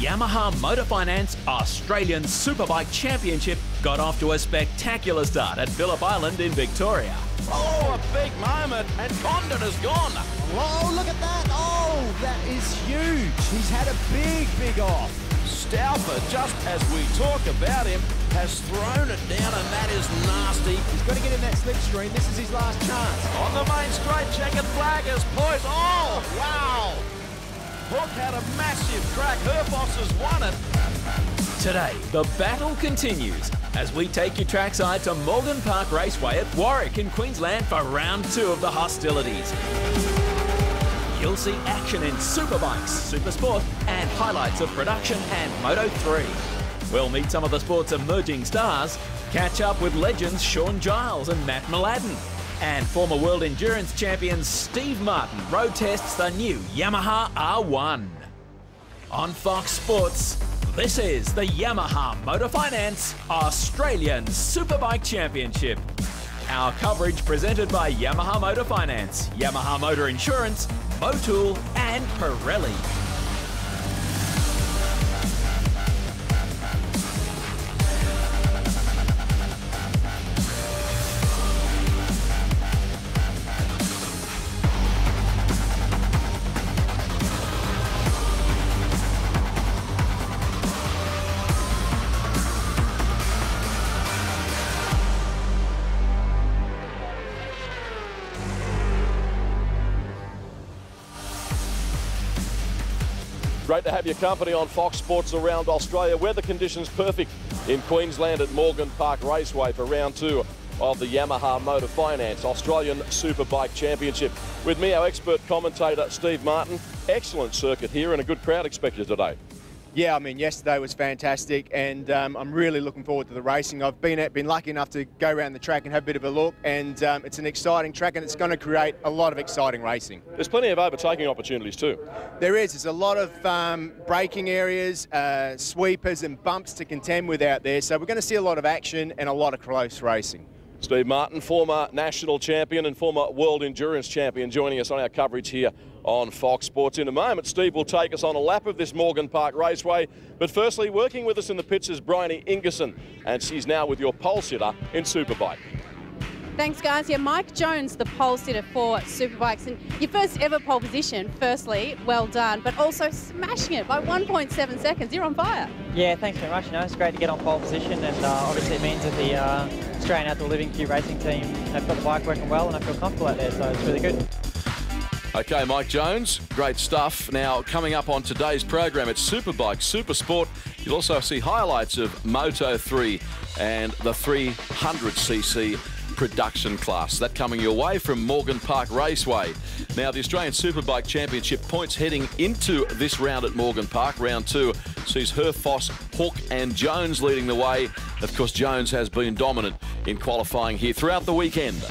Yamaha Motor Finance Australian Superbike Championship got off to a spectacular start at Phillip Island in Victoria. Oh, a big moment, and Condon is gone. Oh, look at that. Oh, that is huge. He's had a big off. Stauffer, just as we talk about him, has thrown it down, and that is nasty. He's got to get in that slipstream. This is his last chance. On the main straight, checkered flag is poised. Oh, wow. Hook had a massive crack. Herfoss has won it. Today, the battle continues as we take you trackside to Morgan Park Raceway at Warwick in Queensland for round 2 of the hostilities. You'll see action in Superbikes, Super Sport and highlights of production and Moto3. We'll meet some of the sport's emerging stars, catch up with legends Sean Giles and Matt Mladen. And former World Endurance champion Steve Martin road tests the new Yamaha R1. On Fox Sports, this is the Yamaha Motor Finance Australian Superbike Championship. Our coverage presented by Yamaha Motor Finance, Yamaha Motor Insurance, Motul and Pirelli. Great to have your company on Fox Sports around Australia. Weather conditions perfect in Queensland at Morgan Park Raceway for round 2 of the Yamaha Motor Finance Australian Superbike Championship. With me, our expert commentator, Steve Martin. Excellent circuit here and a good crowd expected today. Yeah, I mean, yesterday was fantastic, and I'm really looking forward to the racing. I've been lucky enough to go around the track and have a bit of a look, and it's an exciting track, and it's going to create a lot of exciting racing. There's plenty of overtaking opportunities too. There is. There's a lot of braking areas, sweepers and bumps to contend with out there, so we're going to see a lot of action and a lot of close racing. Steve Martin, former national champion and former world endurance champion, joining us on our coverage here on Fox Sports. In a moment, Steve will take us on a lap of this Morgan Park Raceway. But firstly, working with us in the pits is Bryony Ingerson, and she's now with your pole sitter in Superbike. Thanks, guys. Yeah, Mike Jones, the pole sitter for Superbikes. And your first ever pole position, firstly, well done, but also smashing it by 1.7 seconds. You're on fire. Yeah, thanks very much. You know, it's great to get on pole position, and obviously it means that the Australian Outdoor Living Q racing team have got the bike working well, and I feel comfortable out there, so it's really good. Okay, Mike Jones, great stuff. Now, coming up on today's program, it's Superbike, Super Sport. You'll also see highlights of Moto3 and the 300cc production class. That coming your way from Morgan Park Raceway. Now, the Australian Superbike Championship points heading into this round at Morgan Park. Round 2 sees Herfoss, Hook and Jones leading the way. Of course, Jones has been dominant in qualifying here throughout the weekend.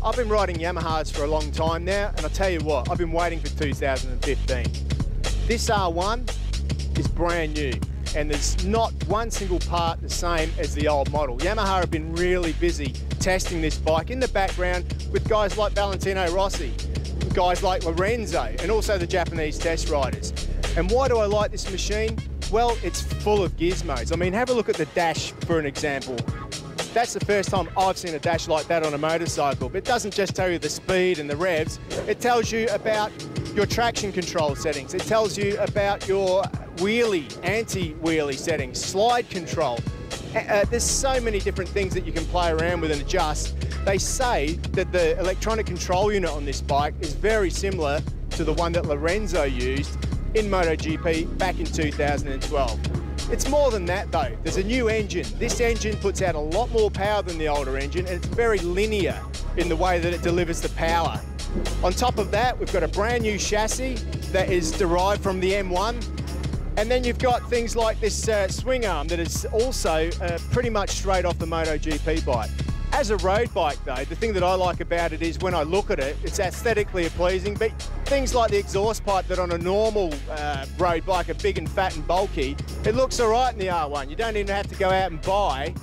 I've been riding Yamahas for a long time now, and I'll tell you what, I've been waiting for 2015. This R1 is brand new, and there's not one single part the same as the old model. Yamaha have been really busy testing this bike in the background with guys like Valentino Rossi, guys like Lorenzo, and also the Japanese test riders. And why do I like this machine? Well, it's full of gizmos. I mean, have a look at the dash for an example. That's the first time I've seen a dash like that on a motorcycle. But it doesn't just tell you the speed and the revs, it tells you about your traction control settings. It tells you about your wheelie, anti-wheelie settings, slide control. There's so many different things that you can play around with and adjust. They say that the electronic control unit on this bike is very similar to the one that Lorenzo used in MotoGP back in 2012. It's more than that though. There's a new engine. This engine puts out a lot more power than the older engine, and it's very linear in the way that it delivers the power. On top of that, we've got a brand new chassis that is derived from the M1, And then you've got things like this swing arm that is also pretty much straight off the MotoGP bike. As a road bike though, the thing that I like about it is when I look at it, it's aesthetically pleasing, but things like the exhaust pipe that on a normal road bike are big and fat and bulky, it looks all right in the R1. You don't even have to go out and buy,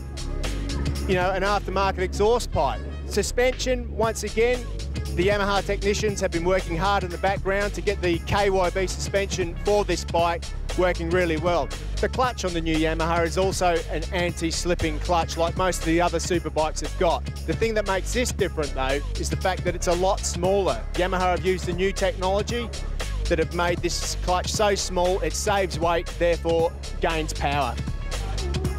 you know, an aftermarket exhaust pipe. Suspension, once again, the Yamaha technicians have been working hard in the background to get the KYB suspension for this bike working really well. The clutch on the new Yamaha is also an anti-slipping clutch like most of the other superbikes have got. The thing that makes this different though is the fact that it's a lot smaller. Yamaha have used the new technology that have made this clutch so small it saves weight, therefore gains power.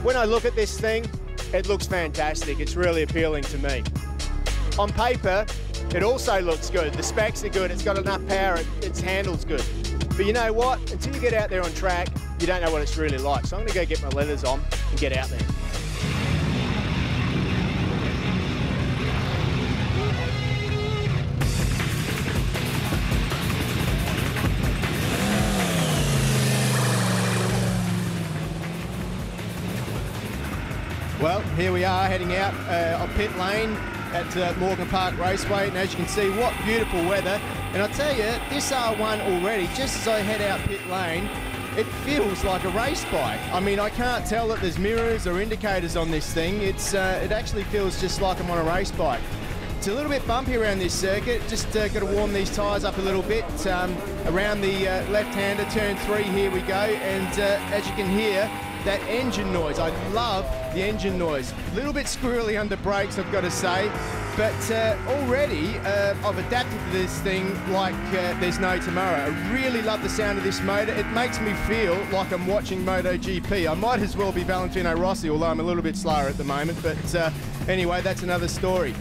When I look at this thing, it looks fantastic. It's really appealing to me. On paper, it also looks good. The specs are good. It's got enough power. Its handle's good. But you know what? Until you get out there on track, you don't know what it's really like. So I'm going to go get my leathers on and get out there. Well, here we are heading out on pit lane at Morgan Park Raceway, and as you can see, what beautiful weather. And I tell you, this R1 already, just as I head out pit lane, it feels like a race bike. I mean, I can't tell that there's mirrors or indicators on this thing. It actually feels just like I'm on a race bike. It's a little bit bumpy around this circuit. Just got to warm these tyres up a little bit. Around the left-hander, turn 3, here we go. And as you can hear, that engine noise. I love the engine noise. A little bit squirrely under brakes, I've got to say. But already, I've adapted to this thing like there's no tomorrow. I really love the sound of this motor. It makes me feel like I'm watching MotoGP. I might as well be Valentino Rossi, although I'm a little bit slower at the moment. But anyway, that's another story.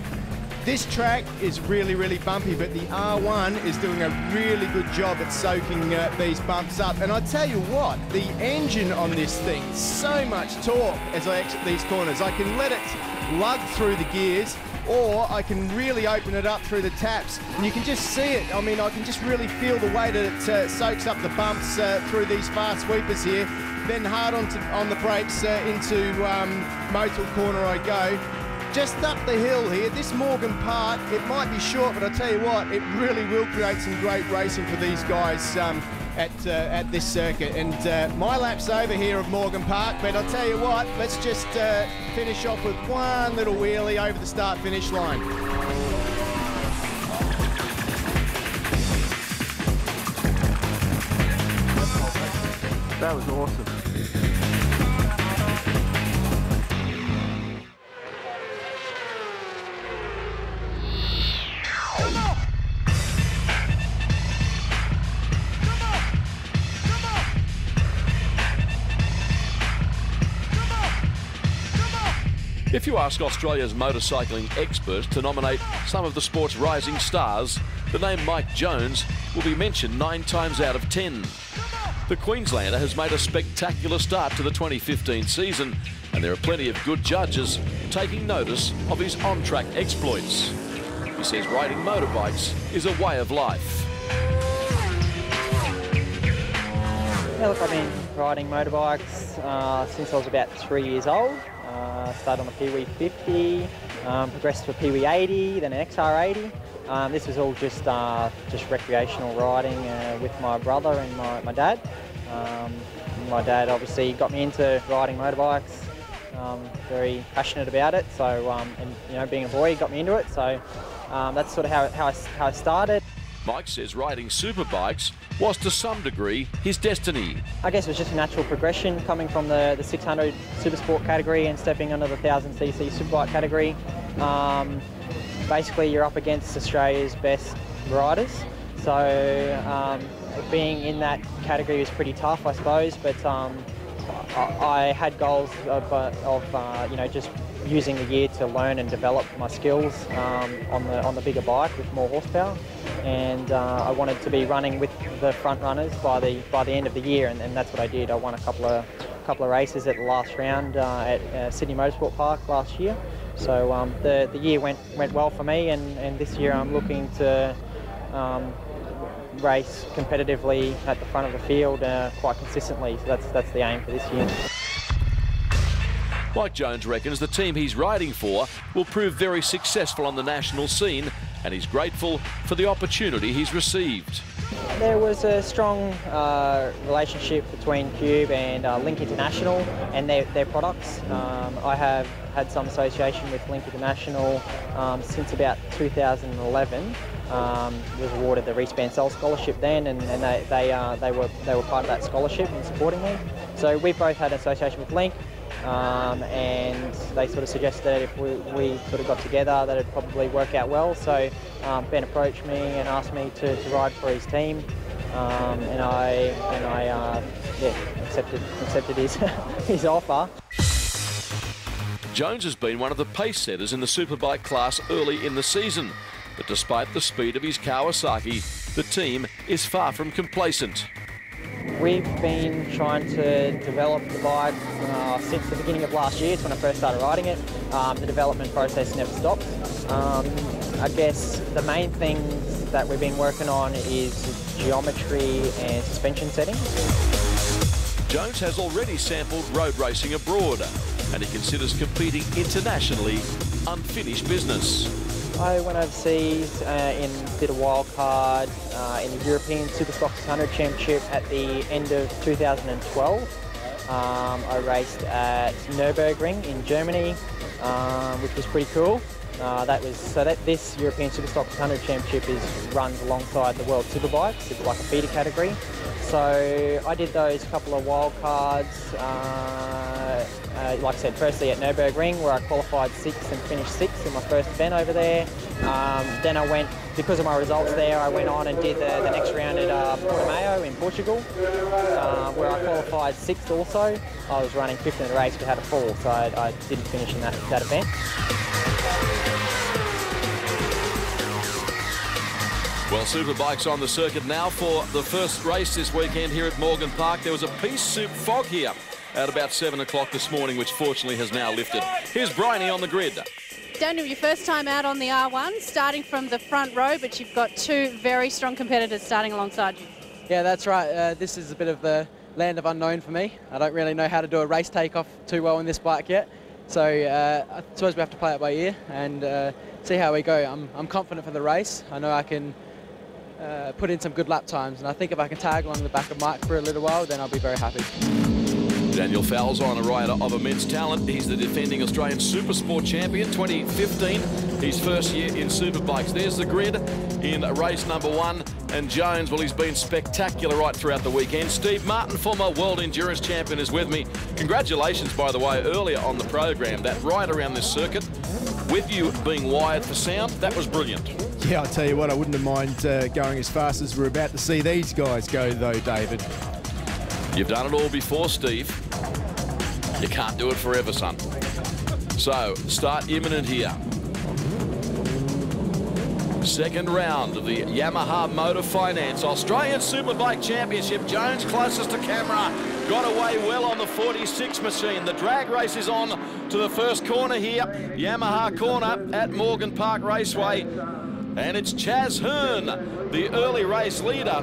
This track is really, really bumpy, but the R1 is doing a really good job at soaking these bumps up. And I tell you what, the engine on this thing, so much torque as I exit these corners. I can let it lug through the gears, or I can really open it up through the taps. And you can just see it. I mean, I can just really feel the way that it soaks up the bumps through these fast sweepers here. Then hard on the brakes into Motul corner I go. Just up the hill here, this Morgan Park, it might be short, but I tell you what, it really will create some great racing for these guys at this circuit. And my lap's over here of Morgan Park, but I'll tell you what, let's just finish off with one little wheelie over the start-finish line. That was awesome. If you ask Australia's motorcycling experts to nominate some of the sport's rising stars, the name Mike Jones will be mentioned 9 times out of 10. The Queenslander has made a spectacular start to the 2015 season, and there are plenty of good judges taking notice of his on-track exploits. He says riding motorbikes is a way of life. Yeah, look, I've been riding motorbikes since I was about 3 years old. Started on a Pee Wee 50, progressed to a Pee Wee 80, then an XR80. This was all just recreational riding with my brother and my dad. My dad obviously got me into riding motorbikes. Very passionate about it. So, and you know, being a boy, he got me into it. So that's sort of how I started. Mike says riding superbikes was to some degree his destiny. I guess it was just a natural progression coming from the 600 super sport category and stepping under the 1000cc superbike category. Basically, you're up against Australia's best riders. So being in that category was pretty tough, I suppose. But I had goals of you know, just using the year to learn and develop my skills on the bigger bike with more horsepower, and I wanted to be running with the front runners by the end of the year, and that's what I did. I won a couple of races at the last round at Sydney Motorsport Park last year. So the year went well for me, and this year I'm looking to race competitively at the front of the field quite consistently. So that's the aim for this year. Mike Jones reckons the team he's riding for will prove very successful on the national scene, and he's grateful for the opportunity he's received. There was a strong relationship between Cube and Link International and their products. I have had some association with Link International since about 2011. Was awarded the Reese Bansell Scholarship then, and they were part of that scholarship and supporting me. So we both had an association with Link. And they sort of suggested if we sort of got together that it'd probably work out well. So Ben approached me and asked me to ride for his team, and I accepted his offer. Jones has been one of the pace setters in the Superbike class early in the season, but despite the speed of his Kawasaki, the team is far from complacent. We've been trying to develop the bike since the beginning of last year. It's when I first started riding it. The development process never stops. I guess the main things that we've been working on is geometry and suspension settings. Jones has already sampled road racing abroad, and he considers competing internationally unfinished business. I went overseas and did a wild card in the European Superstock 600 Championship at the end of 2012. I raced at Nürburgring in Germany, which was pretty cool. This European Superstock 600 Championship runs alongside the World Superbikes. It's like a feeder category. So I did those couple of wild cards. Like I said, firstly at Nürburgring, where I qualified 6th and finished 6th in my first event over there. Then I went, because of my results there, I went on and did the next round at Portimao in Portugal, where I qualified 6th also. I was running 5th in the race, but had a fall, so I didn't finish in that event. Well, Superbike's on the circuit now for the first race this weekend here at Morgan Park. There was a pea soup fog here at about 7 o'clock this morning, which fortunately has now lifted. Here's Bryony on the grid. Daniel, your first time out on the R1, starting from the front row, but you've got two very strong competitors starting alongside you. Yeah, that's right. This is a bit of the land of unknown for me. I don't really know how to do a race takeoff too well in this bike yet. So I suppose we have to play it by ear and see how we go. I'm confident for the race. I know I can put in some good lap times, and I think if I can tag along the back of Mike for a little while, then I'll be very happy. Daniel Falzon, a rider of immense talent. He's the defending Australian Supersport champion 2015, his first year in Superbikes. There's the grid in race number 1. And Jones, well, he's been spectacular right throughout the weekend. Steve Martin, former world endurance champion, is with me. Congratulations, by the way, earlier on the program, that ride around this circuit, with you being wired for sound, that was brilliant. Yeah, I'll tell you what, I wouldn't have minded going as fast as we're about to see these guys go, though, David. You've done it all before, Steve. You can't do it forever, son. So, start imminent here. Second round of the Yamaha Motor Finance Australian Superbike Championship. Jones closest to camera. Got away well on the 46 machine. The drag race is on to the first corner here. Yamaha corner at Morgan Park Raceway. And it's Chaz Hearn, the early race leader,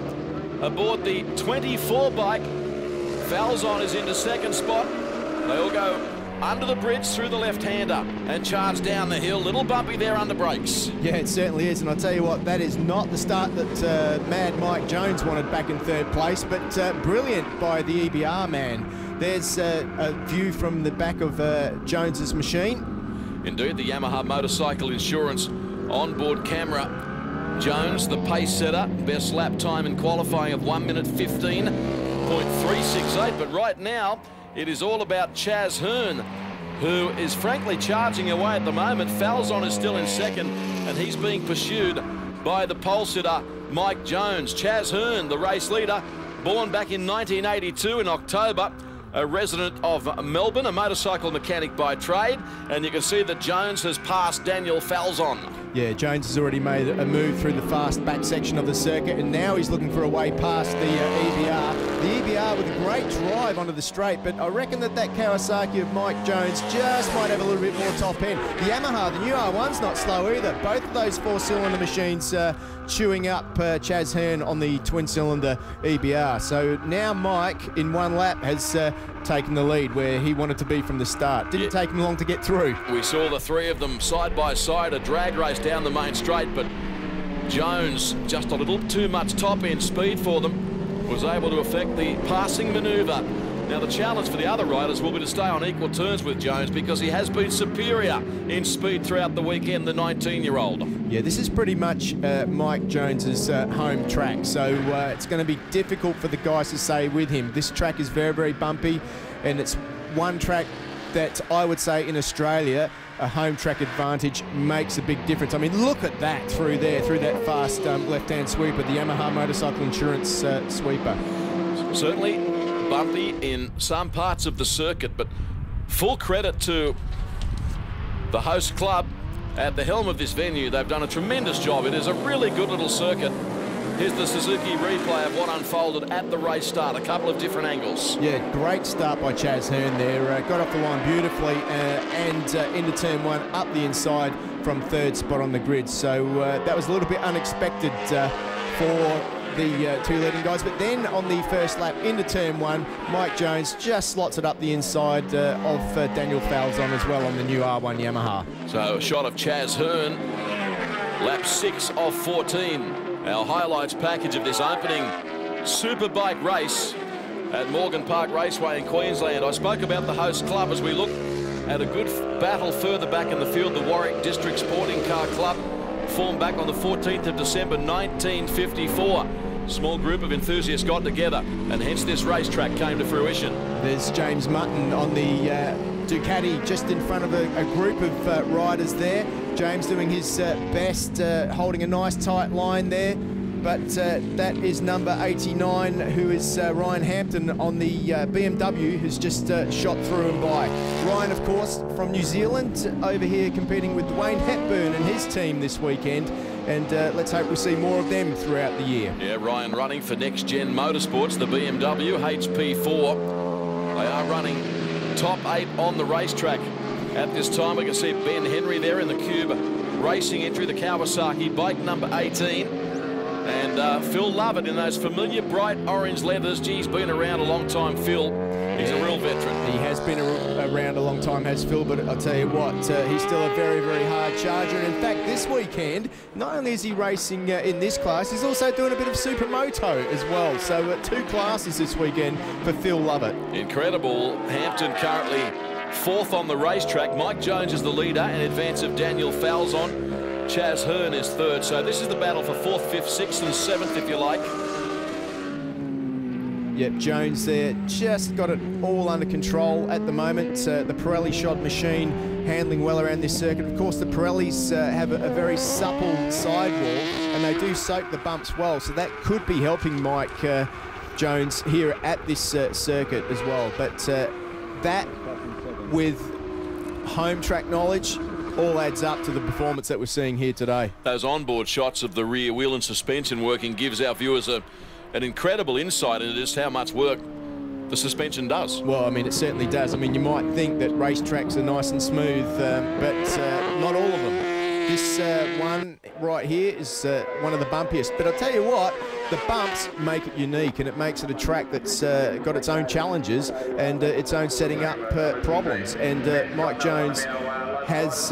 aboard the 24 bike. Falzon is into second spot. They all go under the bridge through the left-hander and charge down the hill. Little bumpy there under brakes. Yeah, it certainly is. And I'll tell you what, that is not the start that Mad Mike Jones wanted back in third place, but brilliant by the EBR man. There's a view from the back of Jones's machine. Indeed, the Yamaha Motorcycle Insurance onboard camera. Jones, the pace setter, best lap time in qualifying of 1 minute 15.368. But right now, it is all about Chaz Hearn, who is frankly charging away at the moment. Falzon is still in second, and he's being pursued by the pole sitter, Mike Jones. Chaz Hearn, the race leader, born back in 1982 in October, a resident of Melbourne, a motorcycle mechanic by trade, and you can see that Jones has passed Daniel Falzon. Yeah, Jones has already made a move through the fast back section of the circuit, and now he's looking for a way past the EBR. The EBR with a great drive onto the straight, but I reckon that Kawasaki of Mike Jones just might have a little bit more top end. The Yamaha, the new R1's not slow either. Both of those four-cylinder machines chewing up Chaz Hearn on the twin-cylinder EBR. So now Mike, in one lap, has taken the lead where he wanted to be from the start. Didn't take him long to get through. We saw the three of them side by side, a drag race down the main straight, but Jones, just a little too much top-end speed for them, was able to effect the passing manoeuvre. Now the challenge for the other riders will be to stay on equal terms with Jones, because he has been superior in speed throughout the weekend, the 19-year-old. Yeah, this is pretty much Mike Jones's home track, so it's going to be difficult for the guys to stay with him. This track is very, very bumpy, and it's one track that I would say in Australia, a home track advantage makes a big difference. I mean, look at that through there, through that fast left-hand sweeper, the Yamaha Motorcycle Insurance sweeper. Certainly bumpy in some parts of the circuit, but full credit to the host club at the helm of this venue. They've done a tremendous job. It is a really good little circuit. Here's the Suzuki replay of what unfolded at the race start, a couple of different angles. Yeah, great start by Chaz Hearn there. Got off the line beautifully and into turn one, up the inside from third spot on the grid. So that was a little bit unexpected for the two leading guys. But then on the first lap into turn one, Mike Jones just slots it up the inside of Daniel Falzon as well on the new R1 Yamaha. So a shot of Chaz Hearn, lap 6 of 14. Our highlights package of this opening Superbike race at Morgan Park Raceway in Queensland. I spoke about the host club as we look at a good battle further back in the field. The Warwick District Sporting Car Club formed back on the 14th of December 1954. Small group of enthusiasts got together, and hence this racetrack came to fruition. There's James Mutton on the Ducati just in front of a group of riders there. James doing his best, holding a nice tight line there. But that is number 89, who is Ryan Hampton on the BMW, who's just shot through and by. Ryan, of course, from New Zealand, over here competing with Wayne Hepburn and his team this weekend. And let's hope we see more of them throughout the year. Yeah, Ryan running for Next Gen Motorsports, the BMW HP4. They are running top 8 on the racetrack. At this time, we can see Ben Henry there in the Cube Racing entry, the Kawasaki bike number 18. And Phil Lovett in those familiar bright orange leathers. Gee, he's been around a long time, Phil. He's a real veteran. He has been around a long time, has Phil, but I'll tell you what, he's still a very, very hard charger. And in fact, this weekend, not only is he racing in this class, he's also doing a bit of Supermoto as well. So 2 classes this weekend for Phil Lovett. Incredible. Hampton currently 4th on the racetrack. Mike Jones is the leader in advance of Daniel Falzon. Chaz Hearn is 3rd. So this is the battle for 4th, 5th, 6th and 7th, if you like. Yep, Jones there, just got it all under control at the moment. The Pirelli shod machine handling well around this circuit. Of course, the Pirellis have a very supple sidewall, and they do soak the bumps well, so that could be helping Mike Jones here at this circuit as well. But that, with home track knowledge, all adds up to the performance that we're seeing here today. Those onboard shots of the rear wheel and suspension working gives our viewers an incredible insight into just how much work the suspension does. Well, I mean, it certainly does. I mean, you might think that racetracks are nice and smooth, but not all of them. This one right here is one of the bumpiest. But I'll tell you what, the bumps make it unique, and it makes it a track that's got its own challenges and its own setting up problems. And Mike Jones has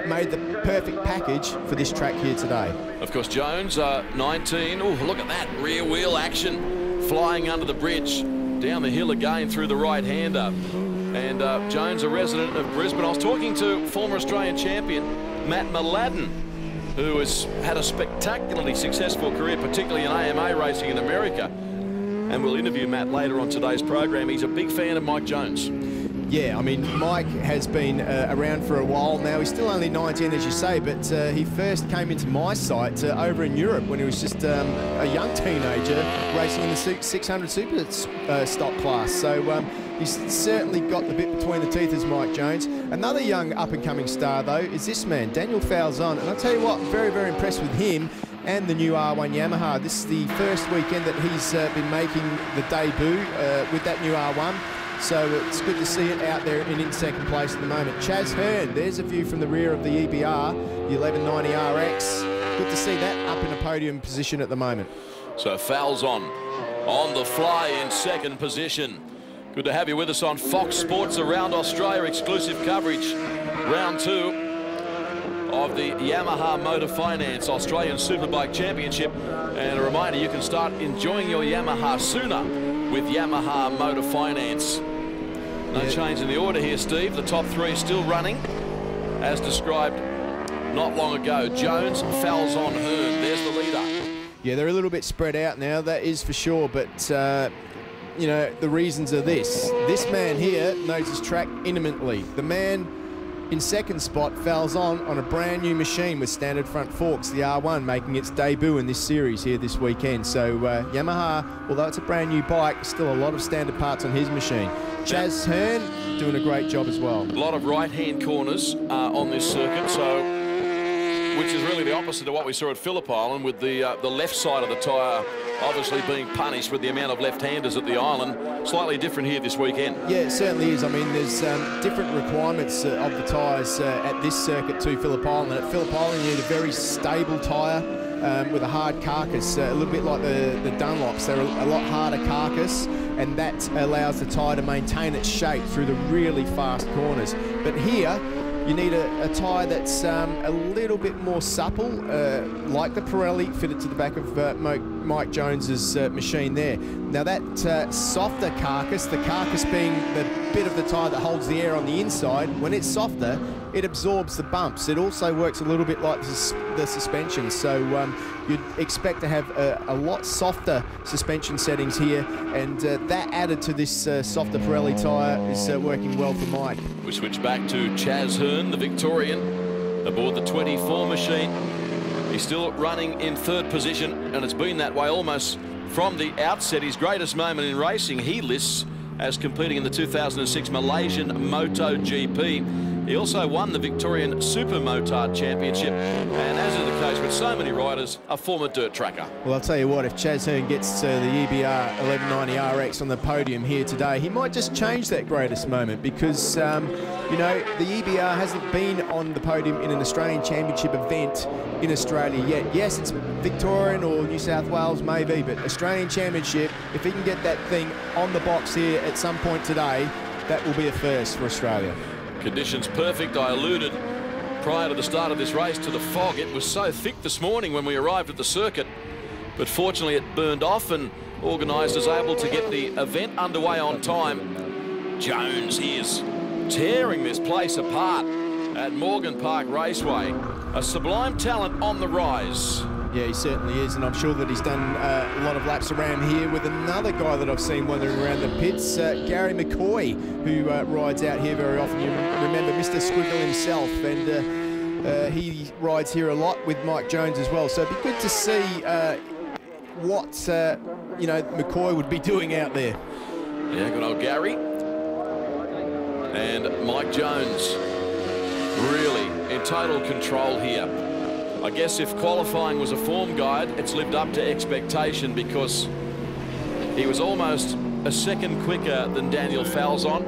made the perfect package for this track here today. Of course, Jones, 19. Oh, look at that rear wheel action, flying under the bridge, down the hill again through the right-hander. And Jones, a resident of Brisbane. I was talking to former Australian champion Matt Mladen, who has had a spectacularly successful career, particularly in AMA racing in America. And we'll interview Matt later on today's program. He's a big fan of Mike Jones. Yeah, I mean, Mike has been around for a while now. He's still only 19, as you say, but he first came into my sight over in Europe when he was just a young teenager racing in the 600 super stock class. So, He's certainly got the bit between the teeth as Mike Jones. Another young up-and-coming star, though, is this man, Daniel Falzon. And I'll tell you what, very, very impressed with him and the new R1 Yamaha. This is the first weekend that he's been making the debut with that new R1. So it's good to see it out there and in second place at the moment. Chaz Hearn, there's a view from the rear of the EBR, the 1190 RX. Good to see that up in a podium position at the moment. So Falzon on the fly in second position. Good to have you with us on Fox Sports Around Australia, exclusive coverage. Round 2 of the Yamaha Motor Finance Australian Superbike Championship. And a reminder, you can start enjoying your Yamaha sooner with Yamaha Motor Finance. No change in the order here, Steve. The top 3 still running, as described not long ago. Jones, Falzon, Hearn. There's the leader. Yeah, they're a little bit spread out now, that is for sure. But, you know, the reasons are this. This man here knows his track intimately. The man in second spot, Falzon on a brand new machine with standard front forks, the R1, making its debut in this series here this weekend. So Yamaha, although it's a brand new bike, still a lot of standard parts on his machine. Chaz Hearn doing a great job as well. A lot of right-hand corners on this circuit, so which is really the opposite of what we saw at Phillip Island, with the left side of the tyre obviously being punished with the amount of left-handers at the island. Slightly different here this weekend. Yeah, it certainly is. I mean, there's different requirements of the tyres at this circuit to Phillip Island. At Phillip Island, you need a very stable tyre with a hard carcass, a little bit like the Dunlops. They're a lot harder carcass, and that allows the tyre to maintain its shape through the really fast corners. But here, you need a tyre that's a little bit more supple, like the Pirelli fitted to the back of Mike Jones's machine there. Now that softer carcass, the carcass being the bit of the tyre that holds the air on the inside, when it's softer, it absorbs the bumps. It also works a little bit like the suspension, so you'd expect to have a lot softer suspension settings here, and that added to this softer Pirelli tyre is working well for Mike. We switch back to Chaz Hearn, the Victorian, aboard the 24 machine. He's still running in third position, and it's been that way almost from the outset. His greatest moment in racing, he lists as competing in the 2006 Malaysian MotoGP. He also won the Victorian Super Motard Championship, and as is the case with so many riders, a former dirt tracker. Well, I'll tell you what, if Chaz Hearn gets the EBR 1190 RX on the podium here today, he might just change that greatest moment, because, you know, the EBR hasn't been on the podium in an Australian Championship event in Australia yet. Yes, it's Victorian or New South Wales maybe, but Australian Championship, if he can get that thing on the box here at some point today, that will be a first for Australia. Conditions perfect. I alluded prior to the start of this race to the fog. It was so thick this morning when we arrived at the circuit, but fortunately it burned off, and organisers able to get the event underway on time. Jones is tearing this place apart at Morgan Park Raceway. A sublime talent on the rise. Yeah, he certainly is, and I'm sure that he's done a lot of laps around here with another guy that I've seen wandering around the pits, Gary McCoy, who rides out here very often. You remember Mr. Squiggle himself, and he rides here a lot with Mike Jones as well. So it'd be good to see what, you know, McCoy would be doing out there. Yeah, good old Gary. And Mike Jones really in total control here. I guess if qualifying was a form guide, it's lived up to expectation, because he was almost a second quicker than Daniel Falzon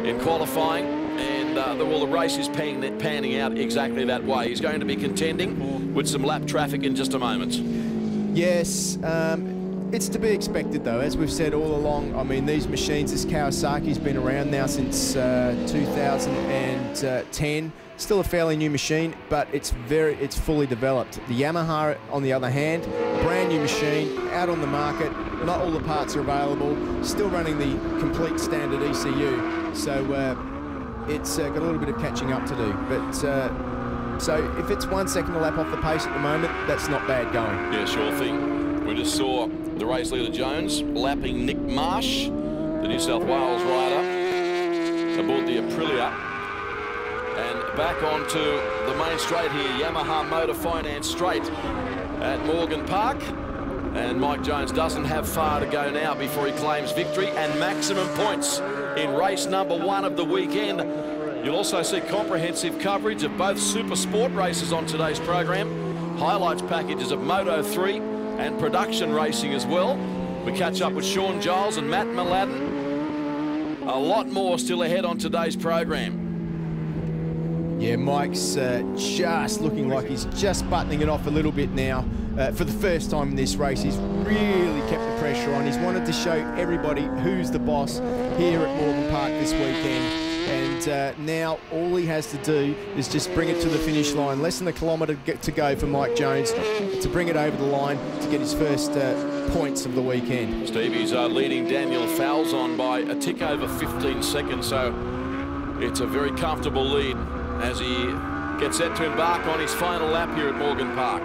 in qualifying, and well, the race is panning out exactly that way. He's going to be contending with some lap traffic in just a moment. Yes, it's to be expected though, as we've said all along. I mean, these machines, this Kawasaki's been around now since 2010. Still a fairly new machine, but it's fully developed. The Yamaha, on the other hand, brand new machine, out on the market. Not all the parts are available. Still running the complete standard ECU, so it's got a little bit of catching up to do. But so if it's 1 second a lap off the pace at the moment, that's not bad going. Yeah, sure thing. We just saw the race leader Jones lapping Nick Marsh, the New South Wales rider, aboard the Aprilia. And back onto the main straight here, Yamaha Motor Finance straight at Morgan Park. And Mike Jones doesn't have far to go now before he claims victory and maximum points in race number 1 of the weekend. You'll also see comprehensive coverage of both super sport races on today's program, highlights packages of Moto 3 and production racing as well. We catch up with Sean Giles and Matt Mladen. A lot more still ahead on today's program. Yeah, Mike's just looking like he's just buttoning it off a little bit now. For the first time in this race, he's really kept the pressure on. He's wanted to show everybody who's the boss here at Morgan Park this weekend. And now all he has to do is just bring it to the finish line. Less than a kilometre to go for Mike Jones to bring it over the line to get his first points of the weekend. Stevie's leading Daniel Falzon by a tick over 15 seconds, so it's a very comfortable lead as he gets set to embark on his final lap here at Morgan Park.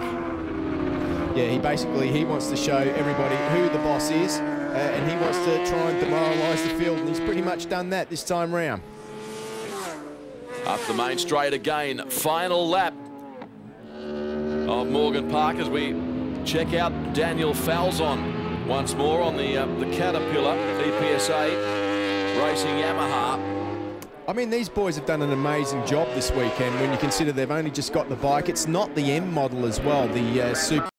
Yeah, he wants to show everybody who the boss is, and he wants to try and demoralise the field, and he's pretty much done that this time round. Up the main straight again, final lap of Morgan Park as we check out Daniel Falzon once more on the Caterpillar EPSA Racing Yamaha. I mean, these boys have done an amazing job this weekend when you consider they've only just got the bike. It's not the M model as well, the Super.